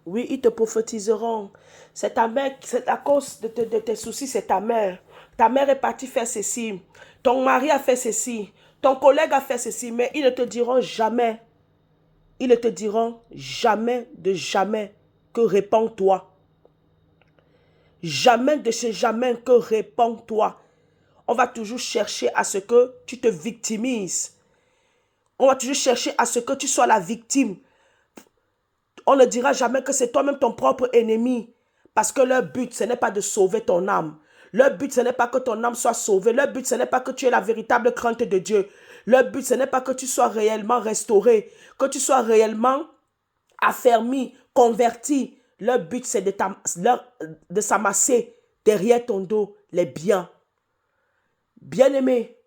Oui, ils te prophétiseront. C'est ta mère, c'est à cause de tes soucis, c'est ta mère. Ta mère est partie faire ceci. Ton mari a fait ceci. Ton collègue a fait ceci. Mais ils ne te diront jamais, ils ne te diront jamais de jamais que réponds-toi. Jamais de chez jamais que réponds-toi. On va toujours chercher à ce que tu te victimises. On va toujours chercher à ce que tu sois la victime. On ne dira jamais que c'est toi-même ton propre ennemi. Parce que leur but, ce n'est pas de sauver ton âme. Leur but, ce n'est pas que ton âme soit sauvée. Leur but, ce n'est pas que tu aies la véritable crainte de Dieu. Leur but, ce n'est pas que tu sois réellement restauré, que tu sois réellement affermi, converti. Leur but, c'est de s'amasser derrière ton dos les biens. Bien-aimé,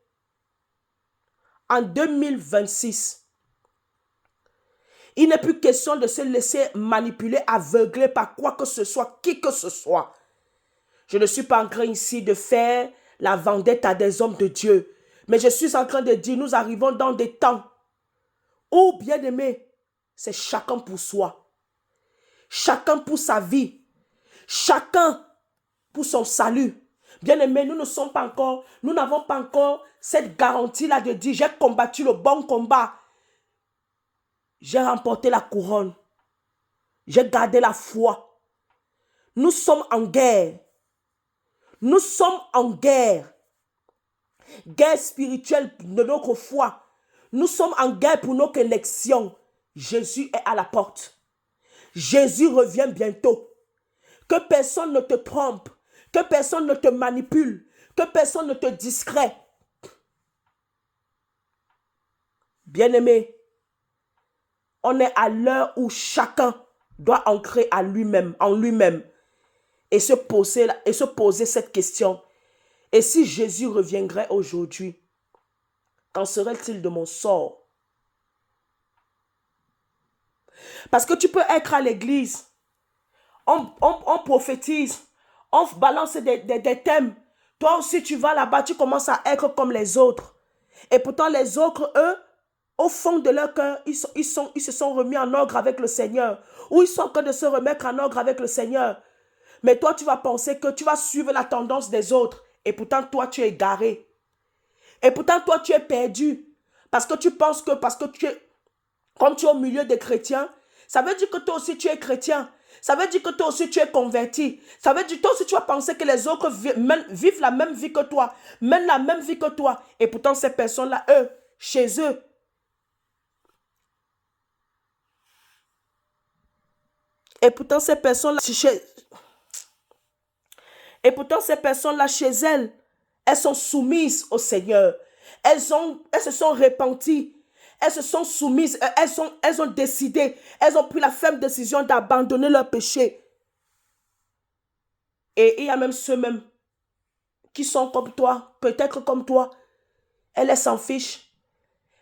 en 2026, il n'est plus question de se laisser manipuler, aveugler par quoi que ce soit, qui que ce soit. Je ne suis pas en train ici de faire la vendette à des hommes de Dieu. Mais je suis en train de dire, nous arrivons dans des temps où, bien aimé, c'est chacun pour soi. Chacun pour sa vie. Chacun pour son salut. Bien aimé, nous n'avons pas encore cette garantie-là de dire, j'ai combattu le bon combat. J'ai remporté la couronne. J'ai gardé la foi. Nous sommes en guerre. Nous sommes en guerre. Guerre spirituelle de notre foi. Nous sommes en guerre pour notre élection. Jésus est à la porte. Jésus revient bientôt. Que personne ne te trompe. Que personne ne te manipule. Que personne ne te distrait. Bien-aimé, on est à l'heure où chacun doit ancrer en lui-même et se poser cette question. Et si Jésus reviendrait aujourd'hui, qu'en serait-il de mon sort? Parce que tu peux être à l'église, on prophétise, on balance des thèmes. Toi aussi, tu vas là-bas, tu commences à être comme les autres. Et pourtant, les autres, eux, au fond de leur cœur, ils se sont remis en ordre avec le Seigneur. Ou ils sont en train de se remettre en ordre avec le Seigneur. Mais toi, tu vas penser que tu vas suivre la tendance des autres. Et pourtant, toi, tu es égaré. Et pourtant, toi, tu es perdu. Parce que tu penses que, comme tu es au milieu des chrétiens, ça veut dire que toi aussi, tu es chrétien. Ça veut dire que toi aussi, tu es converti. Ça veut dire que toi aussi, tu vas penser que les autres vivent la même vie que toi, mènent la même vie que toi. Et pourtant, ces personnes-là, eux, chez eux, et pourtant, ces personnes-là, chez elles, elles sont soumises au Seigneur. Elles se sont repenties. Elles se sont soumises. Elles ont décidé. Elles ont pris la ferme décision d'abandonner leur péché. Et il y a même ceux-mêmes qui sont comme toi, peut-être comme toi. Elles s'en fichent.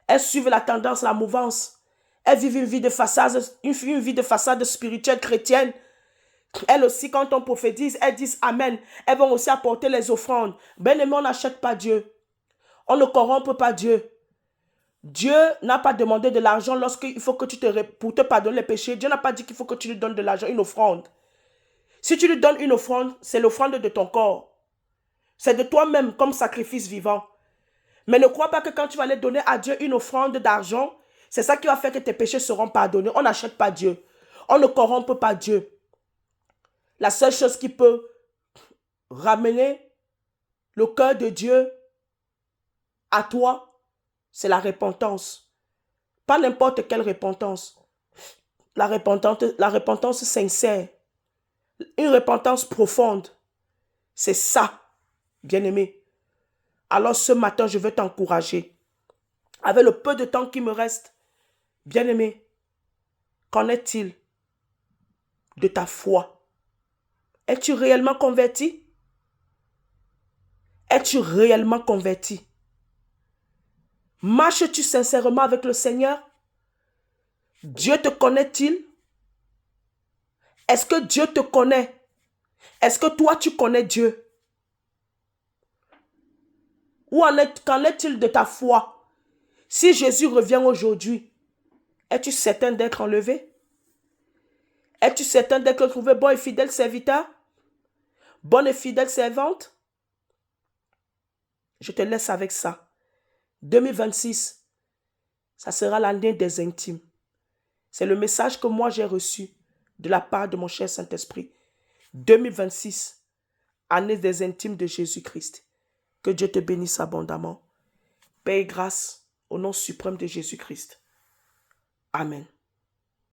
Elles suivent la tendance, la mouvance. Elles vivent une vie de façade spirituelle chrétienne. Elles aussi, quand on prophétise, elles disent Amen. Elles vont aussi apporter les offrandes. Ben aimé, on n'achète pas Dieu. On ne corrompt pas Dieu. Dieu n'a pas demandé de l'argent lorsqu'il faut que pour te pardonner les péchés. Dieu n'a pas dit qu'il faut que tu lui donnes de l'argent, une offrande. Si tu lui donnes une offrande, c'est l'offrande de ton corps. C'est de toi-même comme sacrifice vivant. Mais ne crois pas que quand tu vas aller donner à Dieu une offrande d'argent, c'est ça qui va faire que tes péchés seront pardonnés. On n'achète pas Dieu. On ne corrompt pas Dieu. La seule chose qui peut ramener le cœur de Dieu à toi, c'est la repentance. Pas n'importe quelle repentance. La repentance sincère. Une repentance profonde. C'est ça, bien-aimé. Alors ce matin, je veux t'encourager. Avec le peu de temps qui me reste, bien-aimé, qu'en est-il de ta foi? Es-tu réellement converti? Es-tu réellement converti? Marches-tu sincèrement avec le Seigneur? Dieu te connaît-il? Est-ce que Dieu te connaît? Est-ce que toi tu connais Dieu? Qu'en est-il de ta foi? Si Jésus revient aujourd'hui, es-tu certain d'être enlevé? Es-tu certain d'être trouvé bon et fidèle serviteur? Bonne et fidèle servante? Je te laisse avec ça. 2026, ça sera l'année des intimes. C'est le message que moi j'ai reçu de la part de mon cher Saint-Esprit. 2026, année des intimes de Jésus-Christ. Que Dieu te bénisse abondamment. Paix et grâce au nom suprême de Jésus-Christ. Amen.